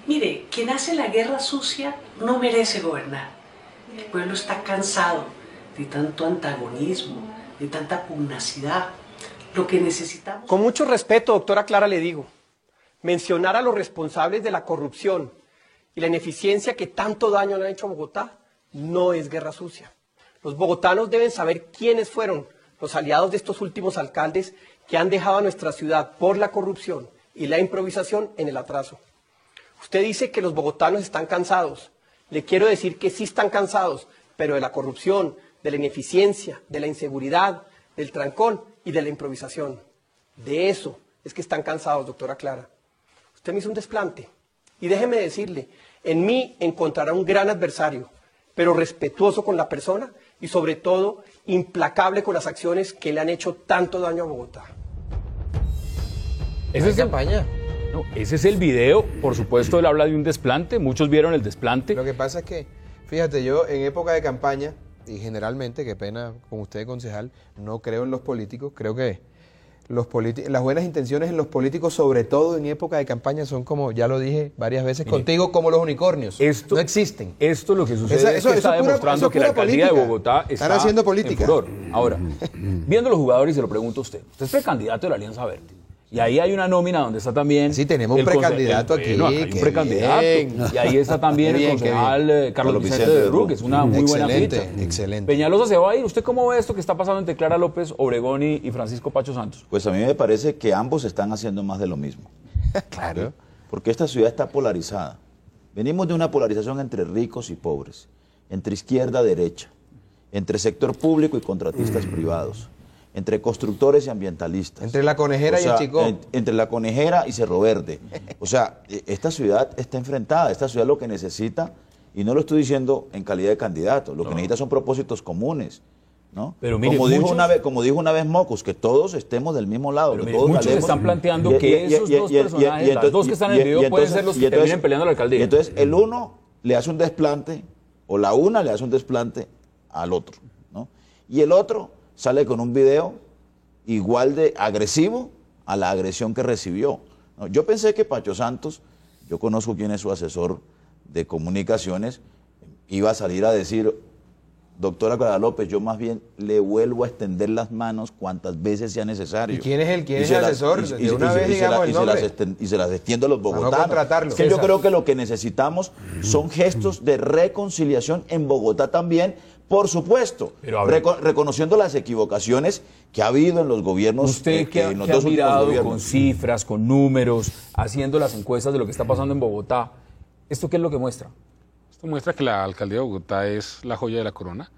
Mire, quien hace la guerra sucia no merece gobernar. El pueblo está cansado de tanto antagonismo, de tanta pugnacidad. Lo que necesitamos... Con mucho respeto, doctora Clara, le digo, mencionar a los responsables de la corrupción y la ineficiencia que tanto daño le han hecho a Bogotá no es guerra sucia. Los bogotanos deben saber quiénes fueron los aliados de estos últimos alcaldes que han dejado a nuestra ciudad por la corrupción y la improvisación en el atraso. Usted dice que los bogotanos están cansados. Le quiero decir que sí están cansados, pero de la corrupción, de la ineficiencia, de la inseguridad, del trancón y de la improvisación. De eso es que están cansados, doctora Clara. Usted me hizo un desplante. Y déjeme decirle, en mí encontrará un gran adversario, pero respetuoso con la persona y sobre todo implacable con las acciones que le han hecho tanto daño a Bogotá. ¿Esa es campaña? No, ese es el video. Por supuesto, él habla de un desplante. Muchos vieron el desplante. Lo que pasa es que, fíjate, yo en época de campaña, y generalmente, qué pena con usted, concejal, no creo en los políticos. Creo que las buenas intenciones en los políticos, sobre todo en época de campaña, son como, ya lo dije varias veces contigo, como los unicornios. No existen. Esto lo que sucede es que está demostrando que la alcaldía de Bogotá está haciendo política. En furor. Ahora, viendo los jugadores, y se lo pregunto a usted. Usted es precandidato de la Alianza Verde. Y ahí hay una nómina donde está también... Sí, tenemos un precandidato aquí. No, hay un precandidato. Bien. Y ahí está también el concejal Carlos Vicente de Rú, que es una muy buena ficha. Excelente. Peñalosa se va a ir. ¿Usted cómo ve esto que está pasando entre Clara López Obregón y Francisco Pacho Santos? Pues a mí me parece que ambos están haciendo más de lo mismo. Claro. Porque esta ciudad está polarizada. Venimos de una polarización entre ricos y pobres, entre izquierda y derecha, entre sector público y contratistas privados, entre constructores y ambientalistas. Entre la Conejera y el Chicó. Entre la Conejera y Cerro Verde. O sea, esta ciudad está enfrentada. Esta ciudad lo que necesita, y no lo estoy diciendo en calidad de candidato, lo que necesita son propósitos comunes, ¿no? Pero mire, como dijo una vez Mocus, que todos estemos del mismo lado. Pero que mire, todos muchos están planteando que esos dos personajes, las dos que están en el video, pueden ser los que terminen peleando la alcaldía. Y entonces el uno le hace un desplante, o la una le hace un desplante al otro, ¿no? Y el otro sale con un video igual de agresivo a la agresión que recibió. No, yo pensé que Pacho Santos, yo conozco quién es su asesor de comunicaciones, iba a salir a decir, doctora Clara López, yo más bien le vuelvo a extender las manos cuantas veces sea necesario. ¿Y quién es el asesor? De una vez digamos el nombre. Y se las extiendo a los bogotanos. No contratarlo. Es que yo creo que lo que necesitamos son gestos de reconciliación en Bogotá también, por supuesto, reconociendo las equivocaciones que ha habido en los gobiernos. Usted que ha mirado con cifras, con números, haciendo las encuestas de lo que está pasando en Bogotá, ¿esto qué es lo que muestra? Esto muestra que la alcaldía de Bogotá es la joya de la corona,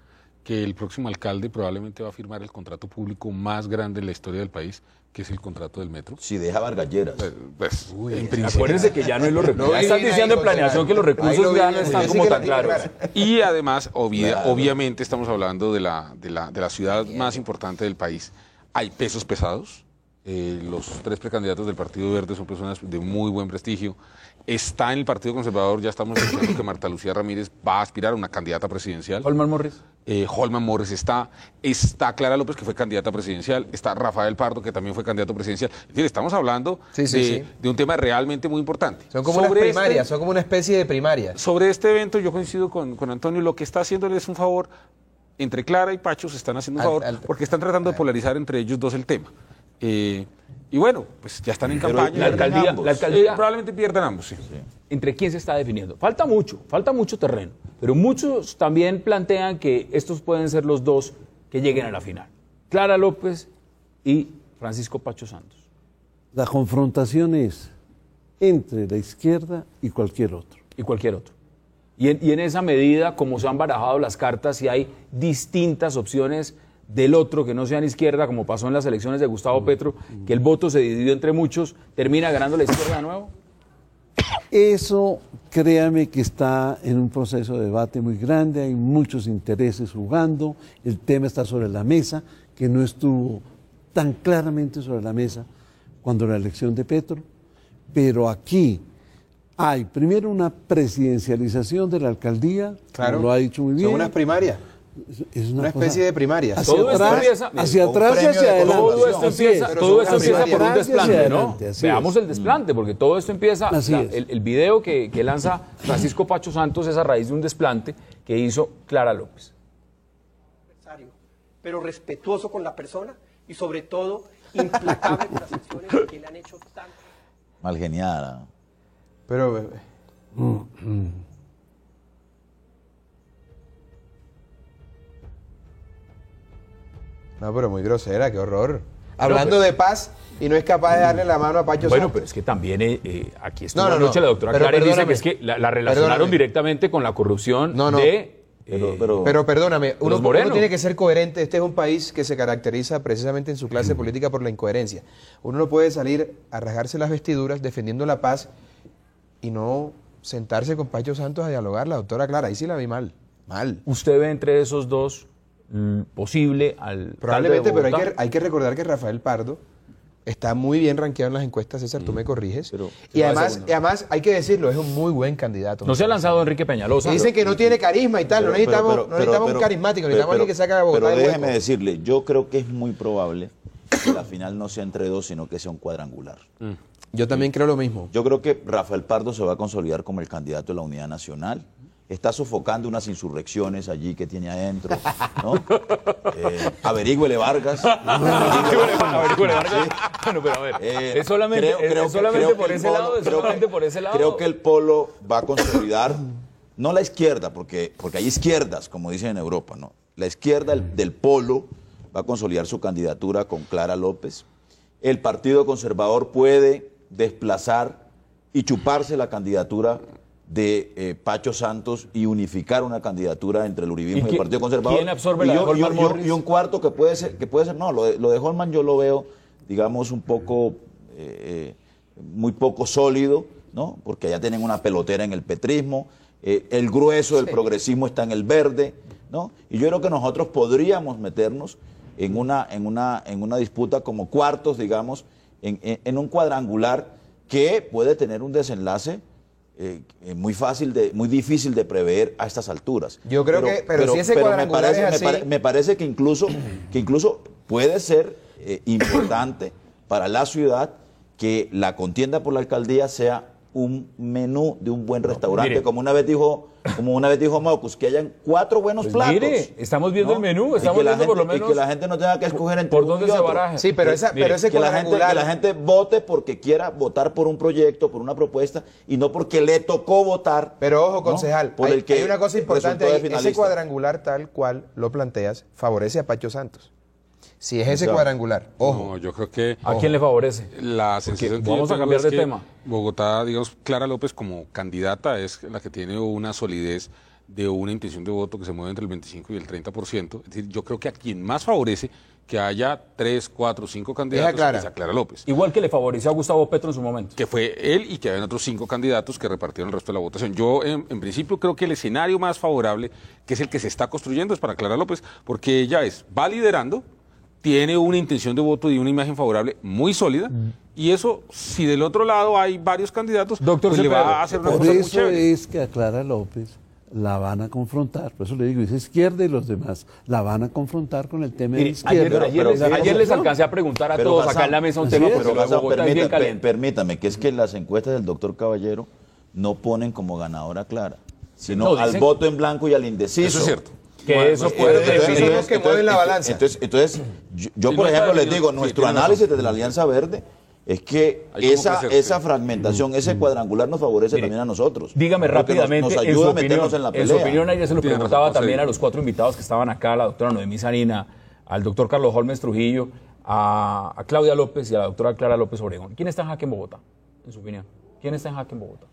que el próximo alcalde probablemente va a firmar el contrato público más grande en la historia del país, que es el contrato del metro. Si deja Vargas Lleras. En principio. Acuérdense que ya no es los recursos. Ya están diciendo en planeación que los recursos ya no están como tan claros. Y además, obviamente, estamos hablando de la ciudad más importante del país. Hay pesos pesados. Los tres precandidatos del Partido Verde son personas de muy buen prestigio. Está en el Partido Conservador, ya estamos escuchando que Marta Lucía Ramírez va a aspirar a una candidata presidencial. Holman Morris. Holman Morris está Clara López, que fue candidata presidencial, está Rafael Pardo, que también fue candidato presidencial. En fin, estamos hablando de un tema realmente muy importante. Son como unas primarias, son como una especie de primarias. Sobre este evento yo coincido con Antonio, lo que está haciéndole es un favor, entre Clara y Pacho se están haciendo un favor, porque están tratando de polarizar entre ellos dos el tema. Y bueno, pues ya están en campaña. La alcaldía probablemente pierdan ambos, sí. ¿Entre quién se está definiendo? Falta mucho terreno, pero muchos también plantean que estos pueden ser los dos que lleguen a la final. Clara López y Francisco Pacho Santos. La confrontación es entre la izquierda y cualquier otro. Y en esa medida, como se han barajado las cartas, y hay distintas opciones del otro que no sean izquierda, como pasó en las elecciones de Gustavo Petro, que el voto se dividió entre muchos, ¿termina ganando la izquierda de nuevo? Eso, créame que está en un proceso de debate muy grande, hay muchos intereses jugando, el tema está sobre la mesa, que no estuvo tan claramente sobre la mesa cuando la elección de Petro, pero aquí hay primero una presidencialización de la alcaldía, claro, lo ha dicho muy bien. Son unas primarias. Es Una especie de primarias. Hacia Todo esto atrás, empieza- hacia un atrás y premio hacia de adelante. Todo esto Así empieza, es. todo esto Hacia empieza por un atrás y hacia desplante, ¿no? adelante, así Veamos es. el desplante, porque todo esto empieza, Así es. el video que lanza Francisco Pacho Santos es a raíz de un desplante que hizo Clara López. Pero respetuoso con la persona y sobre todo implacable con las acciones que le han hecho tanto. Mal geniada. Pero no, pero muy grosera, qué horror. Hablando de paz y no es capaz de darle la mano a Pacho Bueno, Santos. pero es que también aquí esta No, no, noche no. la doctora Pero Clara dice perdóname. que es que la relacionaron Perdóname. directamente con la corrupción No, no. de... Pero perdóname, uno Moreno. tiene que ser coherente. Este es un país que se caracteriza precisamente en su clase política por la incoherencia. Uno no puede salir a rasgarse las vestiduras defendiendo la paz y no sentarse con Pacho Santos a dialogar. La doctora Clara, ahí sí la vi mal. Mal. ¿Usted ve entre esos dos posible al Probablemente, alcalde de pero Bogotá? hay que recordar que Rafael Pardo está muy bien rankeado en las encuestas, César, tú me corriges. pero y va de además, segundo. hay que decirlo, es un muy buen candidato. No se ha lanzado Enrique Peñalosa. Y dicen que no tiene carisma y tal, no necesitamos un carismático, necesitamos alguien que saque a Bogotá Pero del hueco. déjeme decirle, yo creo que es muy probable que la final no sea entre dos, sino que sea un cuadrangular. Yo también creo lo mismo. Yo creo que Rafael Pardo se va a consolidar como el candidato de la Unidad Nacional. Está sofocando unas insurrecciones allí que tiene adentro, ¿no? Averígüele Vargas. Averigüele, Vargas. Bueno, pero a ver, es solamente, creo por que ese el lado, polo- es solamente por ese lado. Creo que el polo va a consolidar, no la izquierda, porque hay izquierdas, como dicen en Europa, ¿no? La izquierda del polo va a consolidar su candidatura con Clara López. El Partido Conservador puede desplazar y chuparse la candidatura de Pacho Santos y unificar una candidatura entre el uribismo y el Partido Conservador. ¿Quién absorbe la de Holman Morris? Y un cuarto que puede ser, no, lo de Holman yo lo veo, digamos, un poco, muy poco sólido, ¿no? Porque allá tienen una pelotera en el petrismo, el grueso del progresismo está en el verde, ¿no? Y yo creo que nosotros podríamos meternos en una disputa como cuartos, digamos, en un cuadrangular que puede tener un desenlace muy difícil de prever a estas alturas. Yo creo pero si ese cuadrangular es así... me parece que incluso puede ser importante para la ciudad que la contienda por la alcaldía sea un menú de un buen restaurante, mire. como una vez dijo Mocus, que hayan 4 buenos Pues platos. mire, estamos viendo el menú, estamos y que la viendo por lo gente- menos y que la gente no tenga que escoger entre por uno dónde y se otro. baraje. Sí, pero ese Que cuadrangular... la gente vote porque quiera votar por un proyecto, por una propuesta, y no porque le tocó votar. Pero ojo, ¿no? concejal, por el que hay una cosa importante resultó de ahí. Ese finalista. cuadrangular tal cual lo planteas favorece a Pacho Santos. Si es ese sea, cuadrangular, ojo. No, yo creo que ¿A quién le favorece? la sensación que vamos yo a tengo cambiar es de que tema. Bogotá, digamos, Clara López como candidata es la que tiene una solidez de una intención de voto que se mueve entre el 25 y el 30%. Es decir, yo creo que a quien más favorece que haya 3, 4, 5 candidatos Clara. es a Clara López. Igual que le favoreció a Gustavo Petro en su momento. Que fue él y que habían otros 5 candidatos que repartieron el resto de la votación. Yo, en principio, creo que el escenario más favorable, que es el que se está construyendo, es para Clara López, porque ella va liderando, tiene una intención de voto y una imagen favorable muy sólida, y eso, si del otro lado hay varios candidatos, Doctor pues le Cepeda, va a hacer una Por cosa muy eso chévere. es que a Clara López la van a confrontar, por eso le digo, es izquierda y los demás la van a confrontar con el tema de Mire, izquierda. ayer les alcancé a preguntar a todos acá en la mesa un Así tema, es. porque lo de Bogotá es bien caliente. Permítame, que es que las encuestas del doctor Caballero no ponen como ganadora Clara, sino No, al dicen- voto en blanco y al indeciso. Eso es cierto. Que eso puede definir. son los que mueven la balanza. Entonces, yo Sí, por no está ejemplo les definido. digo, Sí, nuestro tiene análisis razón. desde la Alianza Verde es que Hay como esa crecer, sí. fragmentación, ese cuadrangular nos favorece Mire, también a nosotros. Dígame Porque rápidamente, nos en su ayuda a opinión, meternos en la en su pelea. opinión, ayer se lo Tiene preguntaba razón, también José. a los 4 invitados que estaban acá, a la doctora Noemí Sarina, al doctor Carlos Holmes Trujillo, a Claudia López y a la doctora Clara López Obregón. ¿Quién está en jaque en Bogotá, en su opinión? ¿Quién está en jaque en Bogotá?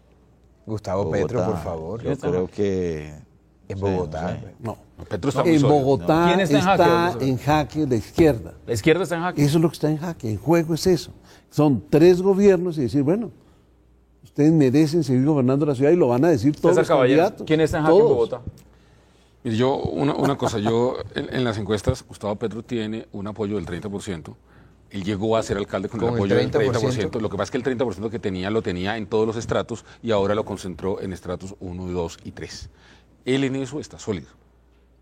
Gustavo Bogotá, Petro, por favor. Yo creo que En Bogotá. no sé. No. Petro está muy En sólido. Bogotá ¿Quién está en jaque, está doctor? en jaque la izquierda. La izquierda está en jaque. Eso es lo que está en jaque. En juego es eso. Son 3 gobiernos y decir, bueno, ustedes merecen seguir gobernando la ciudad y lo van a decir todos César los Caballero, candidatos. ¿quién está en jaque en Todos. Bogotá? Mire, yo, una cosa, yo en las encuestas, Gustavo Petro tiene un apoyo del 30%. Él llegó a ser alcalde con el Con el apoyo del 30%. 30%. Lo que pasa es que el 30% que tenía lo tenía en todos los estratos y ahora lo concentró en estratos 1, 2 y 3. Él en eso está sólido.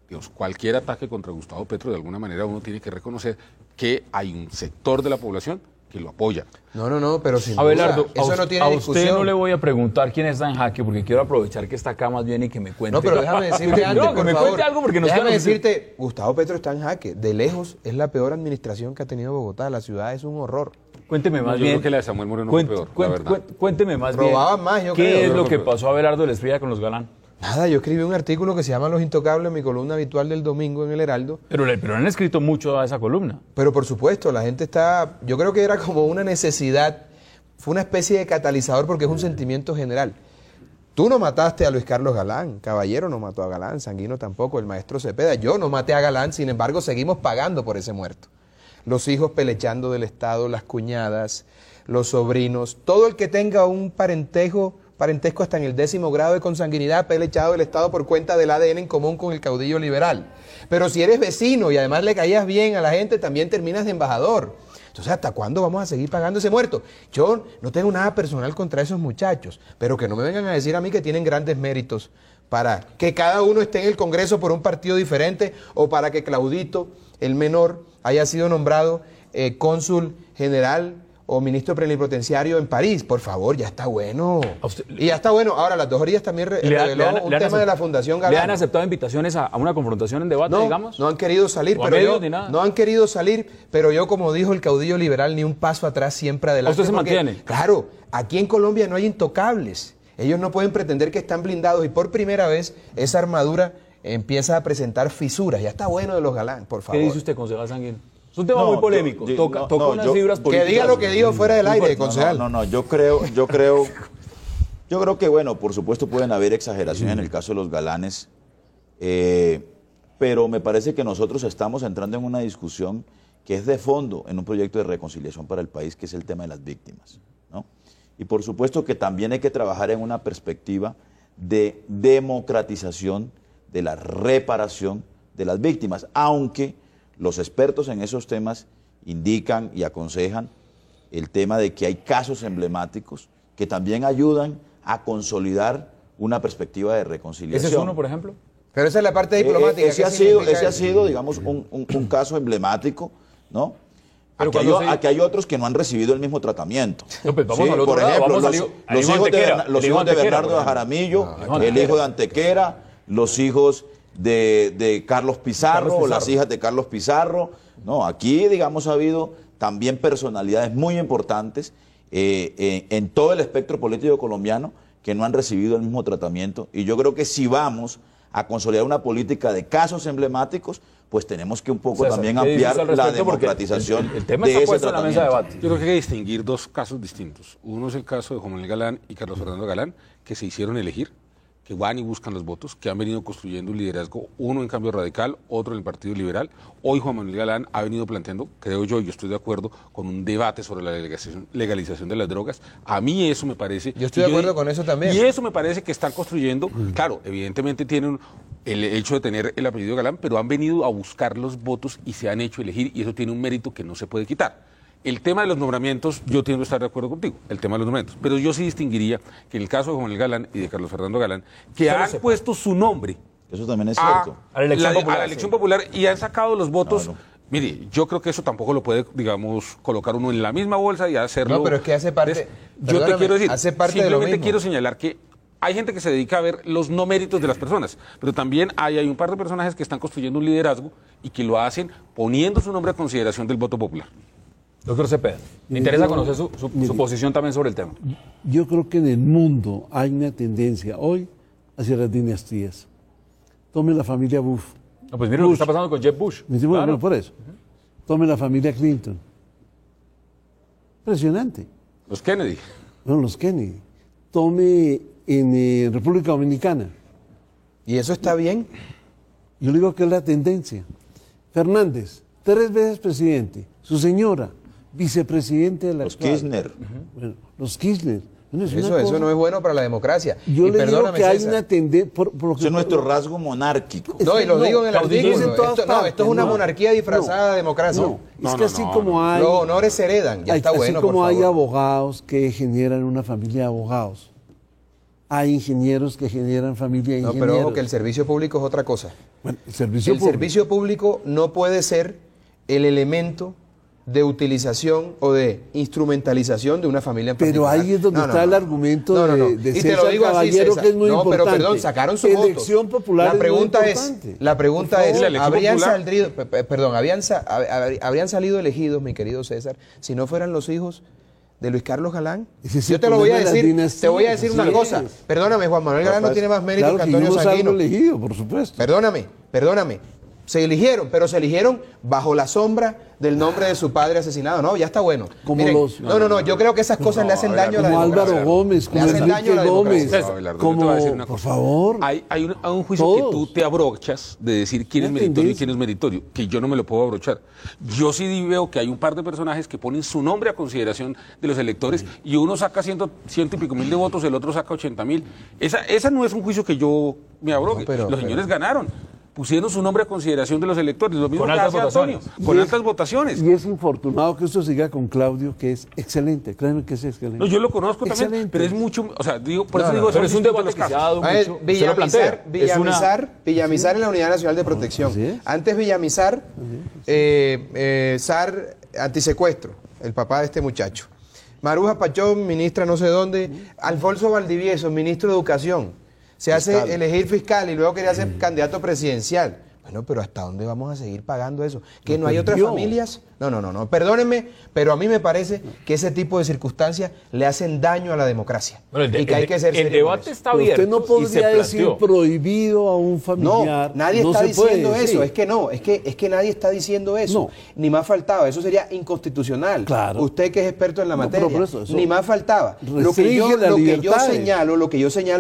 digamos, cualquier ataque contra Gustavo Petro, de alguna manera uno tiene que reconocer que hay un sector de la población que lo apoya. No, pero sin Abelardo, duda, eso no tiene a discusión. usted no le voy a preguntar quién está en jaque, porque quiero aprovechar que está acá más bien y que me cuente. No, pero déjame decirte antes, No, que por me favor. cuente algo porque nos Déjame queda- decirte, Gustavo Petro está en jaque. De lejos es la peor administración que ha tenido Bogotá. La ciudad es un horror. Cuénteme más Yo bien. creo que la de Samuel Moreno fue peor, la verdad. Cuénteme más bien. Robaban más, yo ¿Qué creo. es lo que Fue peor. pasó a Abelardo del Esprilla con los Galán? Nada, yo escribí un artículo que se llama Los Intocables en mi columna habitual del domingo en El Heraldo. Pero han escrito mucho a esa columna. Pero por supuesto, la gente está, yo creo que era como una necesidad, fue una especie de catalizador porque es un sentimiento general. Tú no mataste a Luis Carlos Galán, Caballero no mató a Galán, Sanguino tampoco, el maestro Cepeda, yo no maté a Galán, sin embargo seguimos pagando por ese muerto. Los hijos pelechando del Estado, las cuñadas, los sobrinos, todo el que tenga un parentesco hasta en el 10º grado de consanguinidad pelechado del Estado por cuenta del ADN en común con el caudillo liberal. Pero si eres vecino y además le caías bien a la gente, también terminas de embajador. Entonces, ¿hasta cuándo vamos a seguir pagando ese muerto? Yo no tengo nada personal contra esos muchachos, pero que no me vengan a decir a mí que tienen grandes méritos para que cada uno esté en el Congreso por un partido diferente o para que Claudito, el menor, haya sido nombrado cónsul general o ministro plenipotenciario en París. Por favor, ya está bueno. Y ya está bueno. Ahora, las 2 orillas también reveló un tema de la Fundación Galán. ¿Le han aceptado invitaciones a una confrontación en debate, No, digamos? no han querido salir, ¿O a pero medios yo, ni nada? no han querido salir, pero yo, como dijo el caudillo liberal, ni un paso atrás, siempre adelante. ¿Usted se porque, mantiene? Claro, aquí en Colombia no hay intocables. Ellos no pueden pretender que están blindados y por primera vez esa armadura empieza a presentar fisuras. Ya está bueno de los Galán, por favor. ¿Qué dice usted, concejal Sanguino? Es un tema No, muy polémico. Toca unas fibras Que políticas. diga lo que dijo fuera del aire, concejal. No, yo creo que, bueno, por supuesto pueden haber exageraciones en el caso de los Galanes, pero me parece que nosotros estamos entrando en una discusión que es de fondo en un proyecto de reconciliación para el país, que es el tema de las víctimas, ¿no? Y por supuesto que también hay que trabajar en una perspectiva de democratización, de la reparación de las víctimas, aunque los expertos en esos temas indican y aconsejan el tema de que hay casos emblemáticos que también ayudan a consolidar una perspectiva de reconciliación. ¿Ese es uno, por ejemplo? Pero esa es la parte diplomática. Ese ¿Qué ha sido, significa eso? digamos, un caso emblemático, ¿no? Pero Aquí hay otros que no han recibido el mismo tratamiento. No, pues vamos al otro por lado, ejemplo, vamos al los hijo- al hijo hijos de Antequera, los el hijo hijos de Antequera, Bernardo por de ejemplo. Jaramillo, hijo el Antequera. hijo de Antequera, los hijos de Carlos Pizarro, o las hijas de Carlos Pizarro. No, aquí, digamos, ha habido también personalidades muy importantes en todo el espectro político colombiano que no han recibido el mismo tratamiento. Y yo creo que si vamos a consolidar una política de casos emblemáticos, pues tenemos que un poco César, también ¿qué dice ampliar usted al la respecto? Porque democratización el tema de está ese puesto en la mesa de tratamiento. debate. Yo creo que hay que distinguir dos casos distintos. Uno es el caso de Juan Manuel Galán y Carlos Fernando Galán, que se hicieron elegir, que van y buscan los votos, que han venido construyendo un liderazgo, uno en Cambio Radical, otro en el Partido Liberal. Hoy Juan Manuel Galán ha venido planteando, creo yo, y yo estoy de acuerdo, con un debate sobre la legalización de las drogas. A mí eso me parece... Yo estoy de acuerdo con eso también. Y eso me parece que están construyendo, claro, evidentemente tienen el hecho de tener el apellido Galán, pero han venido a buscar los votos y se han hecho elegir, y eso tiene un mérito que no se puede quitar. El tema de los nombramientos, yo tiendo a estar de acuerdo contigo, el tema de los nombramientos, pero yo sí distinguiría que en el caso de Juan Manuel Galán y de Carlos Fernando Galán, que han puesto su nombre Eso también es a, cierto. A la elección popular, a la elección popular y han sacado los votos. Claro. Mire, yo creo que eso tampoco lo puede, digamos, colocar uno en la misma bolsa y hacerlo. No, pero es que hace parte- Yo te perdóname, quiero decir, hace parte de lo simplemente mismo. quiero señalar que hay gente que se dedica a ver los no méritos de las personas, pero también hay un par de personajes que están construyendo un liderazgo y que lo hacen poniendo su nombre a consideración del voto popular. Doctor Cepeda, me interesa conocer su posición también sobre el tema. Yo creo que en el mundo hay una tendencia hoy hacia las dinastías. Tome la familia Bush. No, pues mire lo que está pasando con Jeb Bush. Bueno, Claro. por eso. Tome la familia Clinton. Impresionante. Los Kennedy. Bueno, los Kennedy. Tome en República Dominicana. ¿Y eso está bien? Yo digo que es la tendencia. Fernández, 3 veces presidente. Su señora, vicepresidente de la Los actual. Kirchner. Bueno, los Kirchner. Bueno, es una Eso cosa- no es bueno para la democracia. Yo Y le digo perdóname, que hay César. una tendencia. Por lo que Ese es nuestro rasgo monárquico. No, y lo digo en el caudillismo artículo. en todas Esto, no, partes, esto es una no. monarquía disfrazada de democracia. No, es que así como hay. Los honores se heredan. Ya está así bueno, como por hay favor. abogados que generan una familia de abogados. hay ingenieros que generan familia de No, ingenieros. pero ojo que el servicio público es otra cosa. Bueno, el servicio público no puede ser el elemento de utilización o de instrumentalización de una familia en Pero particular. ahí es donde está el argumento de Y te César lo digo así, Caballero, César. que es muy no, importante. pero perdón, sacaron su Elección voto. popular La pregunta es muy es, importante. la pregunta Por es, favor. La elección popular. habrían salido elegidos, mi querido César, si no fueran los hijos de Luis Carlos Galán. Ese es Yo el te lo voy a problema de las decir, dinastías, te voy a decir así una cosa. es. Perdóname, Juan Manuel Galán no tiene más mérito Claro que que Antonio yo no salgo Sanguino. elegido, por supuesto. Perdóname. Se eligieron, pero se eligieron bajo la sombra del nombre de su padre asesinado. No, ya está bueno. Como Miren, los- no, yo creo que esas cosas le hacen daño a la Como democracia. Álvaro Gómez, como Le hacen daño a la Enrique Gómez, democracia. Abelardo, yo te voy a como, decir una por cosa. favor. Hay un juicio Todos. que tú te abrochas de decir quién es Una meritorio y tendencia. quién es meritorio, que yo no me lo puedo abrochar. Yo sí veo que hay un par de personajes que ponen su nombre a consideración de los electores y uno saca ciento y pico mil de votos, el otro saca 80.000. Esa no es un juicio que yo me abrogue. No, pero- los señores ganaron. Pusieron su nombre a consideración de los electores, lo mismo Con que altas hace Antonio, votaciones. con Y altas votaciones. Y es infortunado que esto siga con Claudio, que es excelente. Créanme que es excelente. No, yo lo conozco también, Excelente. pero es mucho, o sea, digo, por eso No, digo, no, son Pero es un distintos debate los que se ha casos. dado A ver, mucho. Usted lo plantea. Villamizar en la Unidad Nacional de Protección. Así es. Antes Villamizar, SAR antisecuestro, el papá de este muchacho. Maruja Pachón, ministra no sé dónde. Alfonso Valdivieso, ministro de Educación. Se hace elegir fiscal y luego quería ser candidato presidencial. Bueno, pero ¿hasta dónde vamos a seguir pagando eso? ¿Que no hay otras perdió. familias? No. Perdónenme, pero a mí me parece que ese tipo de circunstancias le hacen daño a la democracia. Bueno, y que hay que ser el serio con debate eso. está Pero abierto. usted no y se podría decir planteó. prohibido a un No, familiar. nadie No está se puede diciendo decir. eso, es que nadie está diciendo eso, No. ni más faltaba, eso sería inconstitucional. Claro. Usted que es experto en la No, materia, pero por eso, ni más faltaba. Lo que restringe las yo libertades. señalo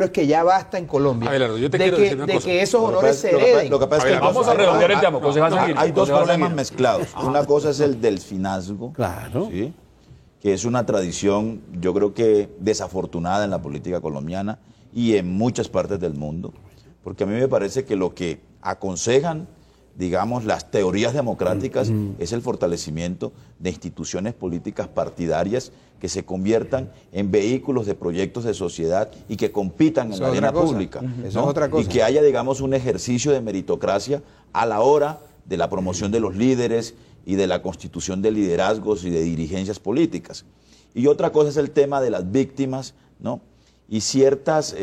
es que ya basta en Colombia Abelardo, yo te de quiero que, decir una de cosa. que esos Lo que honores pasa- se lo que pasa- hereden. lo que pasa es que Vamos a redondear el tema, concejal Sanguino. Hay dos Concejal problemas Sanguino. mezclados. Una cosa es el delfinazgo, Claro. ¿sí? Que es una tradición, yo creo que desafortunada en la política colombiana y en muchas partes del mundo, porque a mí me parece que lo que aconsejan, digamos, las teorías democráticas es el fortalecimiento de instituciones políticas partidarias que se conviertan en vehículos de proyectos de sociedad y que compitan en Eso la es arena otra cosa. pública. Eso ¿no? es otra cosa. Y que haya, digamos, un ejercicio de meritocracia a la hora de la promoción de los líderes y de la constitución de liderazgos y de dirigencias políticas. Y otra cosa es el tema de las víctimas, ¿no? Y ciertas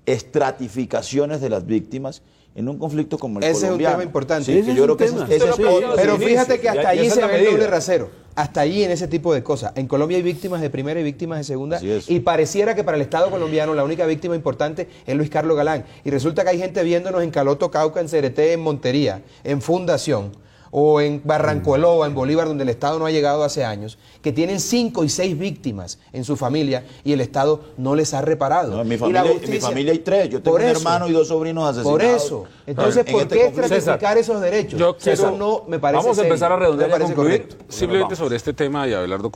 estratificaciones de las víctimas en un conflicto como el Ese es un colombiano. tema importante. Sí, Ese que es yo un creo que tema. ese es Usted lo otro- planteó Pero desde el fíjate inicio, que hasta ya allí esa se es la ve el doble medida. rasero. Hasta allí en ese tipo de cosas. En Colombia hay víctimas de primera y víctimas de segunda. Así es. Y pareciera que para el Estado colombiano la única víctima importante es Luis Carlos Galán. Y resulta que hay gente viéndonos en Caloto, Cauca, en Cereté, en Montería, en Fundación, o en Barranco del Oba, en Bolívar, donde el Estado no ha llegado hace años, que tienen 5 y 6 víctimas en su familia y el Estado no les ha reparado. No, en mi Y familia, la en mi justicia- familia hay 3. Yo tengo Por un eso. hermano y 2 sobrinos asesinados. Por eso. Entonces, En ¿por este qué conflicto. estratificar esos derechos? Yo quiero- Eso no me parece Vamos a empezar serio, a redondear no y me a parece concluir. correcto. Simplemente sobre este tema, y Abelardo,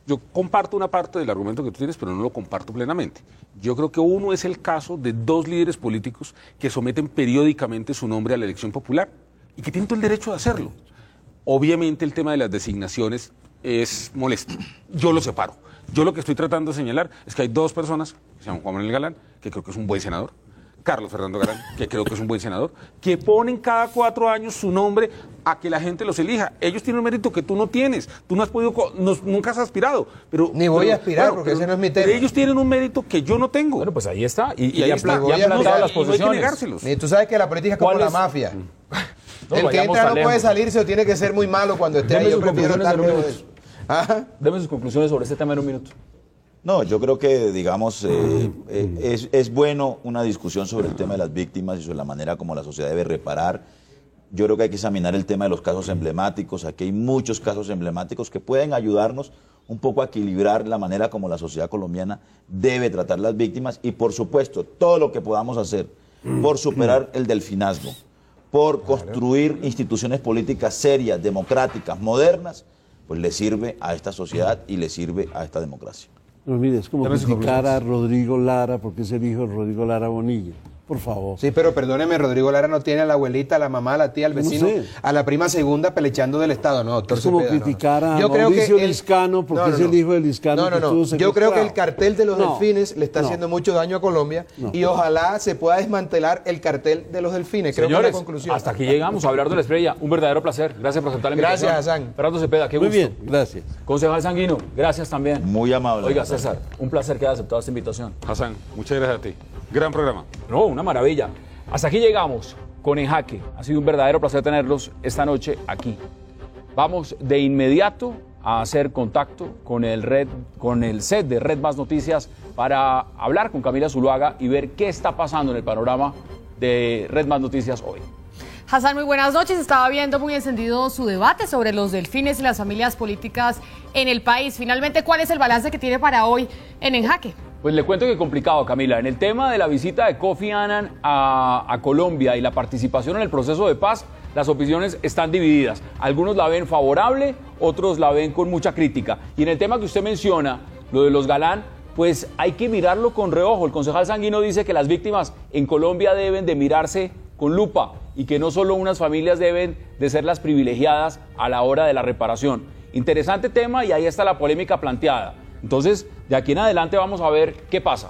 yo comparto una parte del argumento que tú tienes, pero no lo comparto plenamente. Yo creo que uno es el caso de 2 líderes políticos que someten periódicamente su nombre a la elección popular y que tienen todo el derecho de hacerlo. Obviamente el tema de las designaciones es molesto. Yo lo separo. Yo lo que estoy tratando de señalar es que hay 2 personas, que se llaman Juan Manuel Galán, que creo que es un buen senador, Carlos Fernando Galán, que creo que es un buen senador, que ponen cada 4 años su nombre a que la gente los elija. Ellos tienen un mérito que tú no tienes. Tú no has podido, nunca has aspirado. Pero, Ni voy a aspirar, porque ese no es mi tema. Pero ellos tienen un mérito que yo no tengo. Bueno, pues ahí está. Y ahí ya está. han Voy a plantado aspirar. las Y no hay que posiciones. negárselos. Y tú sabes que la política es como ¿Cuál la es? mafia. No, El que vayamos entra tan no puede lejos. salirse o tiene que ser muy malo cuando esté ahí. Deme Yo sus prefiero conclusiones estar en un lejos de eso. Ajá. Deme sus conclusiones sobre este tema en un minuto. No, yo creo que, digamos, es bueno una discusión sobre el tema de las víctimas y sobre la manera como la sociedad debe reparar. Yo creo que hay que examinar el tema de los casos emblemáticos. Aquí hay muchos casos emblemáticos que pueden ayudarnos un poco a equilibrar la manera como la sociedad colombiana debe tratar las víctimas y, por supuesto, todo lo que podamos hacer por superar el delfinazgo, por construir instituciones políticas serias, democráticas, modernas, pues le sirve a esta sociedad y le sirve a esta democracia. Pero mire, es como Dame sus criticar a conclusiones. Rodrigo Lara porque es el hijo de Rodrigo Lara Bonilla. por favor. Sí, pero perdóneme, Rodrigo Lara no tiene a la abuelita, a la mamá, a la tía, al vecino, sé. a la prima segunda pelechando del Estado, no, doctor Es como Cepeda, no. criticar a Yo creo Mauricio que Liscano porque es el hijo de Liscano que estuvo Yo creo que el secuestrado. cartel de los No, delfines le está no. haciendo mucho daño a Colombia No. y ojalá se pueda desmantelar el cartel de los delfines. Creo que es Señores, la conclusión. hasta aquí llegamos a hablar de la estrella. Un verdadero placer. Gracias por aceptar la invitación. Gracias, Hassan. Fernando Cepeda, qué Muy gusto. bien, gracias. Concejal Sanguino, gracias también. Muy amable. Oiga, César, un placer que haya aceptado esta invitación. Hassan, muchas gracias a ti. Gran programa. No, una maravilla. Hasta aquí llegamos con En Jaque. Ha sido un verdadero placer tenerlos esta noche aquí. Vamos de inmediato a hacer contacto con el set de Red Más Noticias para hablar con Camila Zuluaga y ver qué está pasando en el panorama de Red Más Noticias hoy. Hassan, muy buenas noches. Estaba viendo muy encendido su debate sobre los delfines y las familias políticas en el país. Finalmente, ¿cuál es el balance que tiene para hoy en Jaque? Pues le cuento que complicado, Camila. En el tema de la visita de Kofi Annan a Colombia y la participación en el proceso de paz, las opiniones están divididas. Algunos la ven favorable, otros la ven con mucha crítica. Y en el tema que usted menciona, lo de los Galán, pues hay que mirarlo con reojo. El concejal Sanguino dice que las víctimas en Colombia deben de mirarse con lupa y que no solo unas familias deben de ser las privilegiadas a la hora de la reparación. Interesante tema y ahí está la polémica planteada. Entonces, de aquí en adelante vamos a ver qué pasa.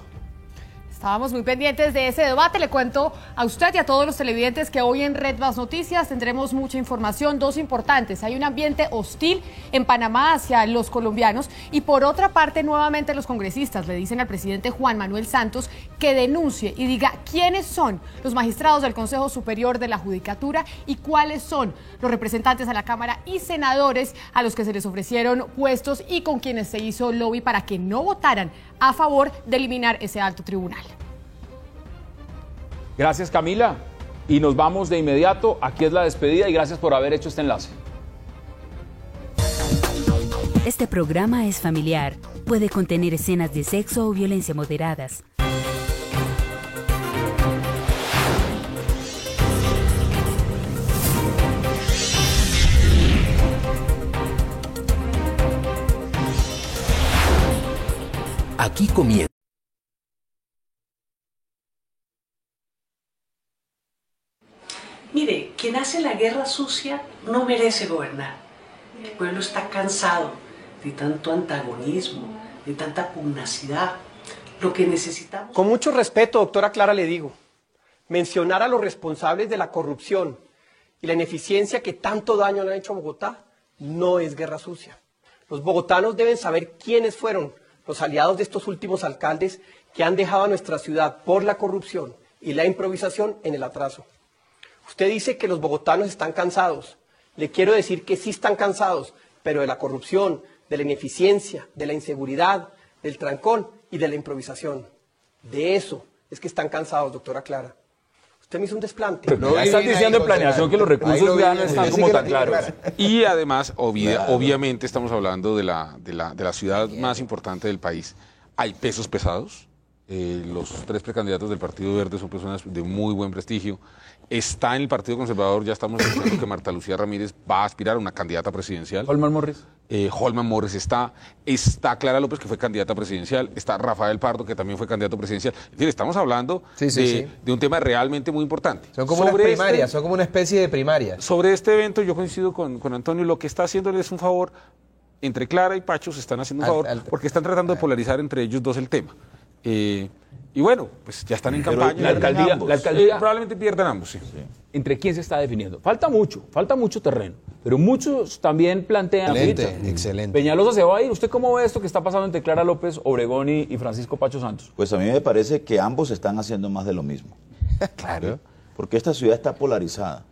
Estábamos muy pendientes de ese debate. Le cuento a usted y a todos los televidentes que hoy en Red Más Noticias tendremos mucha información, dos importantes. Hay un ambiente hostil en Panamá hacia los colombianos y por otra parte nuevamente los congresistas le dicen al presidente Juan Manuel Santos que denuncie y diga quiénes son los magistrados del Consejo Superior de la Judicatura y cuáles son los representantes a la Cámara y senadores a los que se les ofrecieron puestos y con quienes se hizo lobby para que no votaran a favor de eliminar ese alto tribunal. Gracias, Camila. Y nos vamos de inmediato. Aquí es la despedida y gracias por haber hecho este enlace. Este programa es familiar. Puede contener escenas de sexo o violencia moderadas. Aquí comienza. Mire, quien hace la guerra sucia no merece gobernar. El pueblo está cansado de tanto antagonismo, de tanta pugnacidad. Lo que necesitamos... Con mucho respeto, doctora Clara, le digo, mencionar a los responsables de la corrupción y la ineficiencia que tanto daño le han hecho a Bogotá no es guerra sucia. Los bogotanos deben saber quiénes fueron los aliados de estos últimos alcaldes que han dejado a nuestra ciudad por la corrupción y la improvisación en el atraso. Usted dice que los bogotanos están cansados. Le quiero decir que sí están cansados, pero de la corrupción, de la ineficiencia, de la inseguridad, del trancón y de la improvisación. De eso es que están cansados, doctora Clara. Usted me hizo un desplante. Ya están diciendo en planeación que los recursos ya no están como tan claros. Y además, obviamente estamos hablando de la ciudad más importante del país. Hay pesos pesados. Los tres precandidatos del Partido Verde son personas de muy buen prestigio. Está en el Partido Conservador, ya estamos escuchando que Marta Lucía Ramírez va a aspirar a una candidata presidencial. Holman Morris. Holman Morris está Clara López, que fue candidata presidencial, está Rafael Pardo, que también fue candidato presidencial. Es decir, estamos hablando de un tema realmente muy importante. Son como unas primarias, son como una especie de primarias. Sobre este evento yo coincido con Antonio, lo que está haciéndole es un favor, entre Clara y Pacho se están haciendo un favor, porque están tratando de polarizar entre ellos dos el tema. Y bueno, pues ya están en campaña. La alcaldía probablemente pierdan ambos, sí. ¿Entre quién se está definiendo? Falta mucho terreno, pero muchos también plantean... Excelente. Peñalosa se va a ir. ¿Usted cómo ve esto que está pasando entre Clara López Obregón y Francisco Pacho Santos? Pues a mí me parece que ambos están haciendo más de lo mismo. Claro. Porque esta ciudad está polarizada.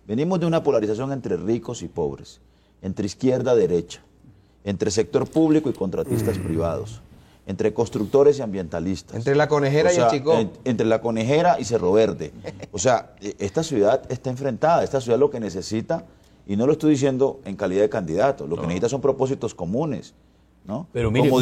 Venimos de una polarización entre ricos y pobres, entre izquierda y derecha, entre sector público y contratistas privados, entre constructores y ambientalistas. Entre la Conejera y el Chicó. Entre la Conejera y Cerro Verde. O sea, esta ciudad está enfrentada. Esta ciudad lo que necesita, y no lo estoy diciendo en calidad de candidato, lo que necesita son propósitos comunes, ¿no? Pero mire, como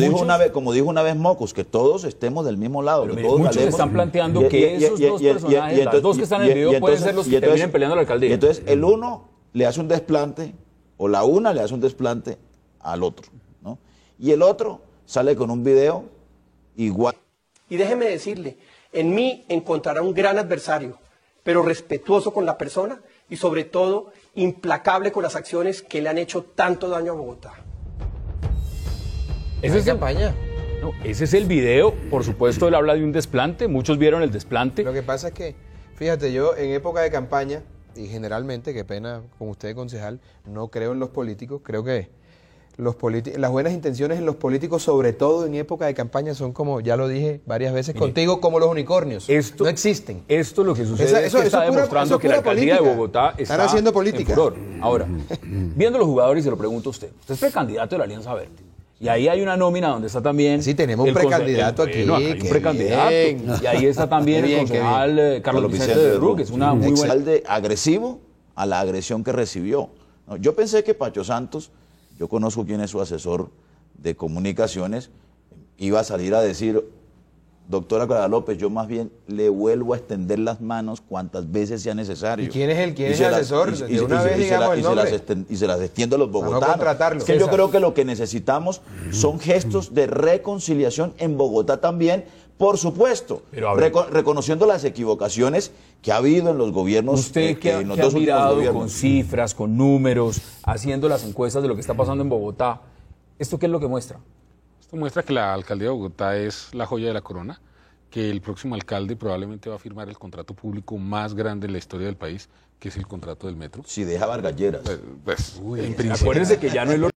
dijo una vez Mocus, que todos estemos del mismo lado. Pero que mire, todos muchos están planteando que esos dos personajes, las dos que están en el video, pueden ser los que terminen peleando la alcaldía. Y entonces el uno le hace un desplante, o la una le hace un desplante al otro, ¿no? Y el otro sale con un video igual. Y déjeme decirle, En mí encontrará un gran adversario, pero respetuoso con la persona y sobre todo implacable con las acciones que le han hecho tanto daño a Bogotá. Ese es campaña. No, ese es el video. Por supuesto, él habla de un desplante. Muchos vieron el desplante. Lo que pasa es que, fíjate, yo en época de campaña, y generalmente, qué pena con usted, concejal, no creo en los políticos. Creo que las buenas intenciones en los políticos, sobre todo en época de campaña, son como, ya lo dije varias veces contigo, como los unicornios. No existen. Esto lo que sucede es que está demostrando que la alcaldía de Bogotá está haciendo política. En furor. Ahora, viendo los jugadores, se lo pregunto a usted. Usted es precandidato de la Alianza Verde. Y ahí hay una nómina donde está también... Sí, tenemos un precandidato aquí. Hay un precandidato. Bien. Y ahí está también el concejal Carlos Vicente de Rú, que es una muy buena... Alcalde agresivo a la agresión que recibió. No, yo pensé que Pacho Santos, yo conozco quién es su asesor de comunicaciones, iba a salir a decir, doctora Clara López, yo más bien le vuelvo a extender las manos cuantas veces sea necesario. ¿Y quién es el asesor? De una vez digamos el nombre. Y se las extiendo a los bogotanos. No contratarlo. Es que yo creo que lo que necesitamos son gestos de reconciliación en Bogotá también, por supuesto, reconociendo las equivocaciones que ha habido en los gobiernos. Usted que ha mirado con cifras, con números, haciendo las encuestas de lo que está pasando en Bogotá, ¿esto qué es lo que muestra? Esto muestra que la alcaldía de Bogotá es la joya de la corona, que el próximo alcalde probablemente va a firmar el contrato público más grande en la historia del país, que es el contrato del metro. Si deja Vargas Lleras. Acuérdense que ya no es lo